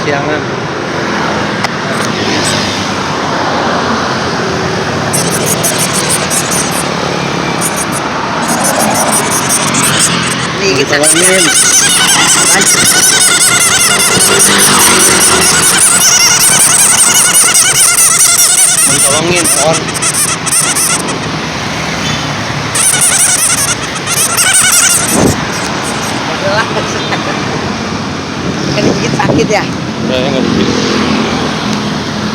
kesiangan. Ini kita Tolongin. Tolongin, on. adalah kan digigit sakit ya. Udah ya nggak